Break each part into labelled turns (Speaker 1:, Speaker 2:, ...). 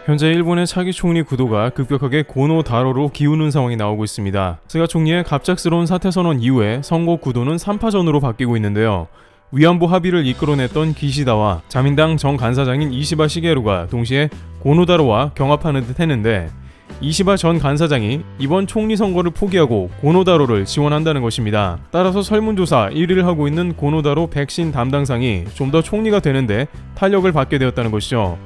Speaker 1: 현재 일본의 차기 총리 구도가 급격하게 고노다로로 기우는 상황이 나오고 있습니다. 스가 총리의 갑작스러운 사퇴 선언 이후에 선거 구도는 3파전으로 바뀌고 있는데요. 위안부 합의를 이끌어냈던 기시다와 자민당 정 간사장인 이시바 시게루가 동시에 고노다로와 경합하는 듯 했는데, 이시바 전 간사장이 이번 총리 선거를 포기하고 고노다로를 지원한다는 것입니다. 따라서 설문조사 1위를 하고 있는 고노다로 백신 담당상이 좀 더 총리가 되는데 탄력을 받게 되었다는 것이죠.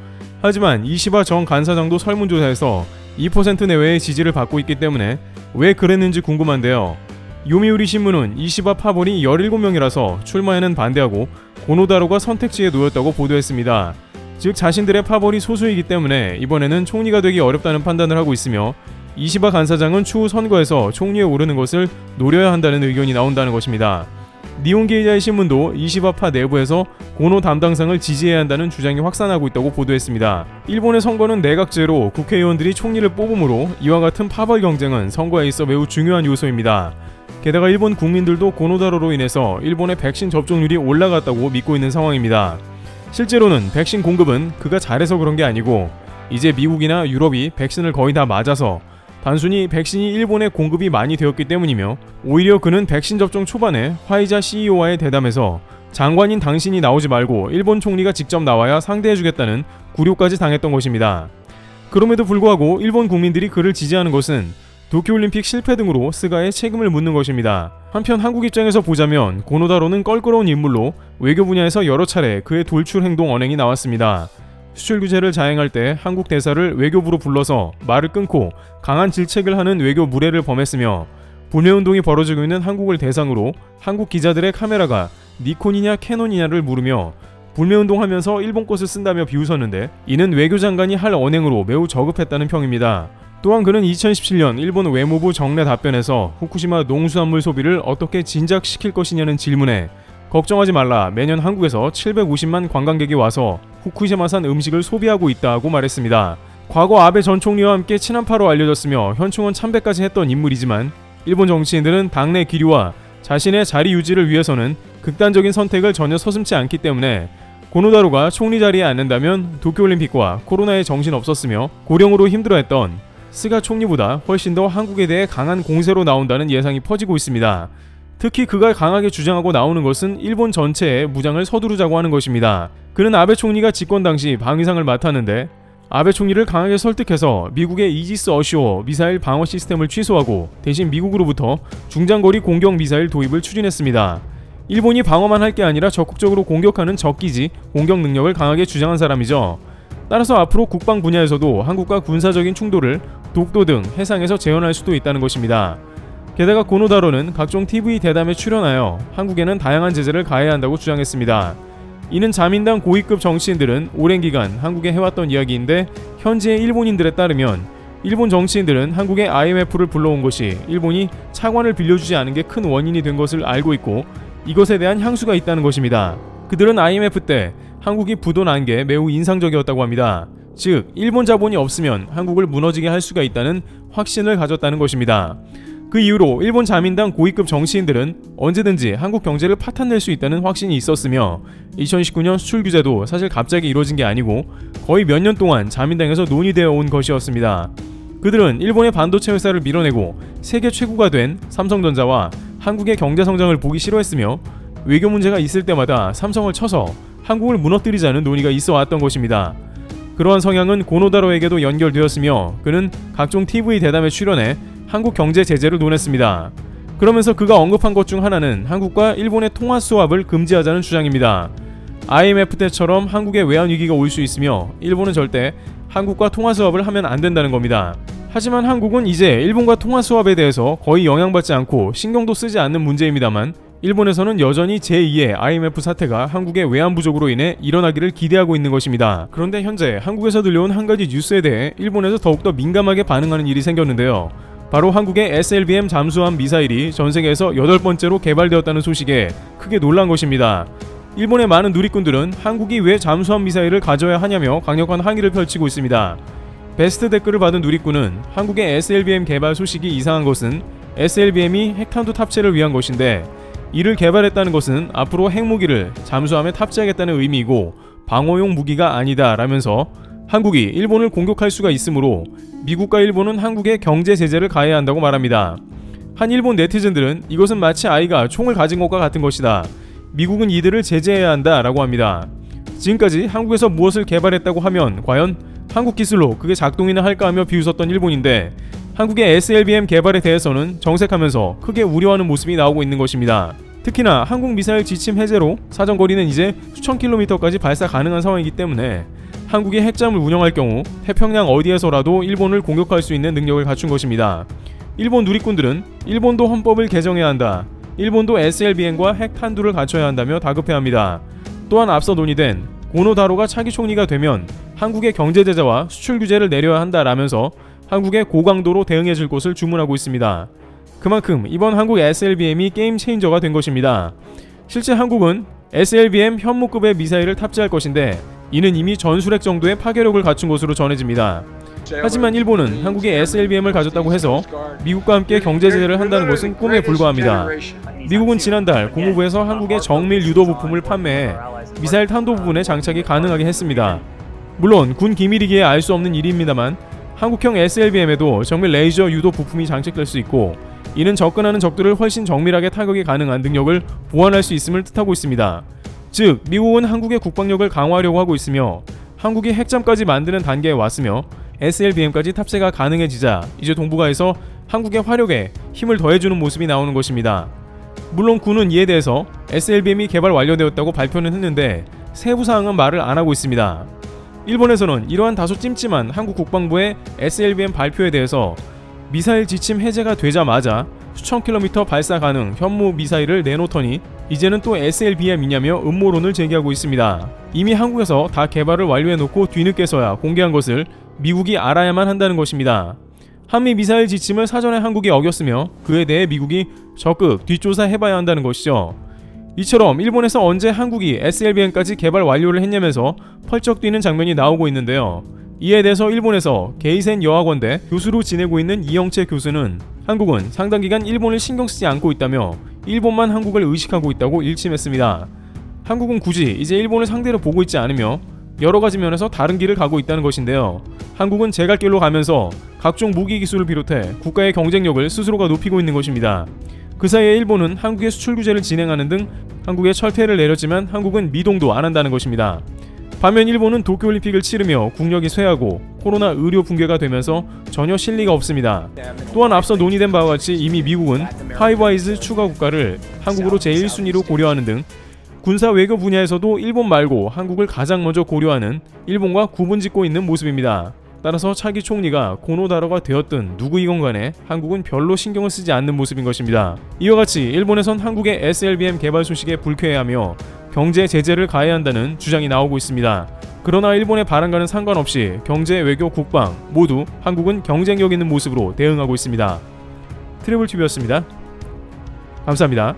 Speaker 1: 하지만 이시바 전 간사장도 설문조사에서 2% 내외의 지지를 받고 있기 때문에 왜 그랬는지 궁금한데요. 요미우리 신문은 이시바 파벌이 17명이라서 출마에는 반대하고 고노다로가 선택지에 놓였다고 보도했습니다. 즉 자신들의 파벌이 소수이기 때문에 이번에는 총리가 되기 어렵다는 판단을 하고 있으며, 이시바 간사장은 추후 선거에서 총리에 오르는 것을 노려야 한다는 의견이 나온다는 것입니다. 니혼게이자의 신문도 이시바파 내부에서 고노 담당상을 지지해야 한다는 주장이 확산하고 있다고 보도했습니다. 일본의 선거는 내각제로 국회의원들이 총리를 뽑음으로 이와 같은 파벌 경쟁은 선거에 있어 매우 중요한 요소입니다. 게다가 일본 국민들도 고노다로로 인해서 일본의 백신 접종률이 올라갔다고 믿고 있는 상황입니다. 실제로는 백신 공급은 그가 잘해서 그런 게 아니고, 이제 미국이나 유럽이 백신을 거의 다 맞아서 단순히 백신이 일본에 공급이 많이 되었기 때문이며, 오히려 그는 백신 접종 초반에 화이자 CEO와의 대담에서 장관인 당신이 나오지 말고 일본 총리가 직접 나와야 상대해주겠다는 굴욕까지 당했던 것입니다. 그럼에도 불구하고 일본 국민들이 그를 지지하는 것은 도쿄올림픽 실패 등으로 스가의 책임을 묻는 것입니다. 한편 한국 입장에서 보자면 고노다로는 껄끄러운 인물로 외교 분야에서 여러 차례 그의 돌출 행동 언행이 나왔습니다. 수출 규제를 자행할 때 한국 대사를 외교부로 불러서 말을 끊고 강한 질책을 하는 외교 무례를 범했으며, 불매운동이 벌어지고 있는 한국을 대상으로 한국 기자들의 카메라가 니콘이냐 캐논이냐를 물으며 불매운동하면서 일본 것을 쓴다며 비웃었는데, 이는 외교장관이 할 언행으로 매우 저급했다는 평입니다. 또한 그는 2017년 일본 외무부 정례 답변에서 후쿠시마 농수산물 소비를 어떻게 진작시킬 것이냐는 질문에 걱정하지 말라, 매년 한국에서 750만 관광객이 와서 후쿠시마산 음식을 소비하고 있다고 말했습니다. 과거 아베 전 총리와 함께 친한파로 알려졌으며 현충원 참배까지 했던 인물이지만, 일본 정치인들은 당내 기류와 자신의 자리 유지를 위해서는 극단적인 선택을 전혀 서슴지 않기 때문에 고노다로가 총리 자리에 앉는다면 도쿄올림픽과 코로나에 정신없었으며 고령으로 힘들어했던 스가 총리보다 훨씬 더 한국에 대해 강한 공세로 나온다는 예상이 퍼지고 있습니다. 특히 그가 강하게 주장하고 나오는 것은 일본 전체에 무장을 서두르자고 하는 것입니다. 그는 아베 총리가 집권 당시 방위상을 맡았는데, 아베 총리를 강하게 설득해서 미국의 이지스 어시오 미사일 방어 시스템을 취소하고 대신 미국으로부터 중장거리 공격 미사일 도입을 추진했습니다. 일본이 방어만 할 게 아니라 적극적으로 공격하는 적기지 공격 능력을 강하게 주장한 사람이죠. 따라서 앞으로 국방 분야에서도 한국과 군사적인 충돌을 독도 등 해상에서 재현할 수도 있다는 것입니다. 게다가 고노다로는 각종 TV 대담에 출연하여 한국에는 다양한 제재를 가해야 한다고 주장했습니다. 이는 자민당 고위급 정치인들은 오랜 기간 한국에 해왔던 이야기인데, 현지의 일본인들에 따르면 일본 정치인들은 한국에 IMF를 불러온 것이 일본이 차관을 빌려주지 않은 게 큰 원인이 된 것을 알고 있고, 이것에 대한 향수가 있다는 것입니다. 그들은 IMF 때 한국이 부도난 게 매우 인상적이었다고 합니다. 즉 일본 자본이 없으면 한국을 무너지게 할 수가 있다는 확신을 가졌다는 것입니다. 그 이후로 일본 자민당 고위급 정치인들은 언제든지 한국 경제를 파탄낼 수 있다는 확신이 있었으며, 2019년 수출 규제도 사실 갑자기 이루어진 게 아니고 거의 몇 년 동안 자민당에서 논의되어 온 것이었습니다. 그들은 일본의 반도체 회사를 밀어내고 세계 최고가 된 삼성전자와 한국의 경제 성장을 보기 싫어했으며, 외교 문제가 있을 때마다 삼성을 쳐서 한국을 무너뜨리자는 논의가 있어 왔던 것입니다. 그러한 성향은 고노다로에게도 연결되었으며, 그는 각종 TV 대담에 출연해 한국 경제 제재를 논했습니다. 그러면서 그가 언급한 것 중 하나는 한국과 일본의 통화 수합을 금지하자는 주장입니다. IMF 때처럼 한국에 외환 위기가 올 수 있으며 일본은 절대 한국과 통화 수합을 하면 안 된다는 겁니다. 하지만 한국은 이제 일본과 통화 수합에 대해서 거의 영향받지 않고 신경도 쓰지 않는 문제입니다만, 일본에서는 여전히 제2의 IMF 사태가 한국의 외환 부족으로 인해 일어나기를 기대하고 있는 것입니다. 그런데 현재 한국에서 들려온 한 가지 뉴스에 대해 일본에서 더욱더 민감하게 반응하는 일이 생겼는데요. 바로 한국의 SLBM 잠수함 미사일이 전세계에서 8번째로 개발되었다는 소식에 크게 놀란 것입니다. 일본의 많은 누리꾼들은 한국이 왜 잠수함 미사일을 가져야 하냐며 강력한 항의를 펼치고 있습니다. 베스트 댓글을 받은 누리꾼은 한국의 SLBM 개발 소식이 이상한 것은 SLBM이 핵탄두 탑재를 위한 것인데, 이를 개발했다는 것은 앞으로 핵무기를 잠수함에 탑재하겠다는 의미이고 방어용 무기가 아니다 라면서 한국이 일본을 공격할 수가 있으므로 미국과 일본은 한국에 경제 제재를 가해야 한다고 말합니다. 한 일본 네티즌들은 이것은 마치 아이가 총을 가진 것과 같은 것이다. 미국은 이들을 제재해야 한다 라고 합니다. 지금까지 한국에서 무엇을 개발했다고 하면 과연 한국 기술로 그게 작동이나 할까 하며 비웃었던 일본인데 한국의 SLBM 개발에 대해서는 정색하면서 크게 우려하는 모습이 나오고 있는 것입니다. 특히나 한국 미사일 지침 해제로 사정거리는 이제 수천 킬로미터까지 발사 가능한 상황이기 때문에 한국이 핵잠을 운영할 경우 태평양 어디에서라도 일본을 공격할 수 있는 능력을 갖춘 것입니다. 일본 누리꾼들은 일본도 헌법을 개정해야 한다. 일본도 SLBM과 핵 탄두를 갖춰야 한다며 다급해합니다. 또한 앞서 논의된 고노다로가 차기 총리가 되면 한국의 경제 제재와 수출 규제를 내려야 한다라면서 한국에 고강도로 대응해줄 것을 주문하고 있습니다. 그만큼 이번 한국 SLBM이 게임 체인저가 된 것입니다. 실제 한국은 SLBM 현무급의 미사일을 탑재할 것인데 이는 이미 전술핵 정도의 파괴력을 갖춘 것으로 전해집니다. 하지만 일본은 한국의 SLBM을 가졌다고 해서 미국과 함께 경제 제재를 한다는 것은 꿈에 불과합니다. 미국은 지난달 국무부에서 한국의 정밀 유도 부품을 판매해 미사일 탄도 부분에 장착이 가능하게 했습니다. 물론 군 기밀이기에 알 수 없는 일입니다만 한국형 SLBM에도 정밀 레이저 유도 부품이 장착될 수 있고 이는 접근하는 적들을 훨씬 정밀하게 타격이 가능한 능력을 보완할 수 있음을 뜻하고 있습니다. 즉 미국은 한국의 국방력을 강화하려고 하고 있으며 한국이 핵잠까지 만드는 단계에 왔으며 SLBM까지 탑재가 가능해지자 이제 동북아에서 한국의 화력에 힘을 더해주는 모습이 나오는 것입니다. 물론 군은 이에 대해서 SLBM이 개발 완료되었다고 발표는 했는데 세부 사항은 말을 안 하고 있습니다. 일본에서는 이러한 다소 찜찜한 한국 국방부의 SLBM 발표에 대해서 미사일 지침 해제가 되자마자 수천 킬로미터 발사 가능 현무 미사일을 내놓더니 이제는 또 SLBM이냐며 음모론을 제기하고 있습니다. 이미 한국에서 다 개발을 완료해놓고 뒤늦게서야 공개한 것을 미국이 알아야만 한다는 것입니다. 한미 미사일 지침을 사전에 한국이 어겼으며 그에 대해 미국이 적극 뒷조사해봐야 한다는 것이죠. 이처럼 일본에서 언제 한국이 SLBM까지 개발 완료를 했냐면서 펄쩍 뛰는 장면이 나오고 있는데요. 이에 대해서 일본에서 게이센 여학원대 교수로 지내고 있는 이영채 교수는 한국은 상당 기간 일본을 신경 쓰지 않고 있다며 일본만 한국을 의식하고 있다고 일침했습니다. 한국은 굳이 이제 일본을 상대로 보고 있지 않으며 여러 가지 면에서 다른 길을 가고 있다는 것인데요. 한국은 제갈길로 가면서 각종 무기 기술을 비롯해 국가의 경쟁력을 스스로가 높이고 있는 것입니다. 그 사이에 일본은 한국의 수출 규제를 진행하는 등 한국에 철퇴를 내렸지만 한국은 미동도 안 한다는 것입니다. 반면 일본은 도쿄올림픽을 치르며 국력이 쇠하고 코로나 의료 붕괴가 되면서 전혀 실리가 없습니다. 또한 앞서 논의된 바와 같이 이미 미국은 파이브아이즈 추가 국가를 한국으로 제1순위로 고려하는 등 군사 외교 분야에서도 일본 말고 한국을 가장 먼저 고려하는 일본과 구분짓고 있는 모습입니다. 따라서 차기 총리가 고노다로가 되었든 누구이건 간에 한국은 별로 신경을 쓰지 않는 모습인 것입니다. 이와 같이 일본에선 한국의 SLBM 개발 소식에 불쾌해하며 경제 제재를 가해야 한다는 주장이 나오고 있습니다. 그러나 일본의 바람과는 상관없이 경제, 외교, 국방 모두 한국은 경쟁력 있는 모습으로 대응하고 있습니다. 트래블TV였습니다. 감사합니다.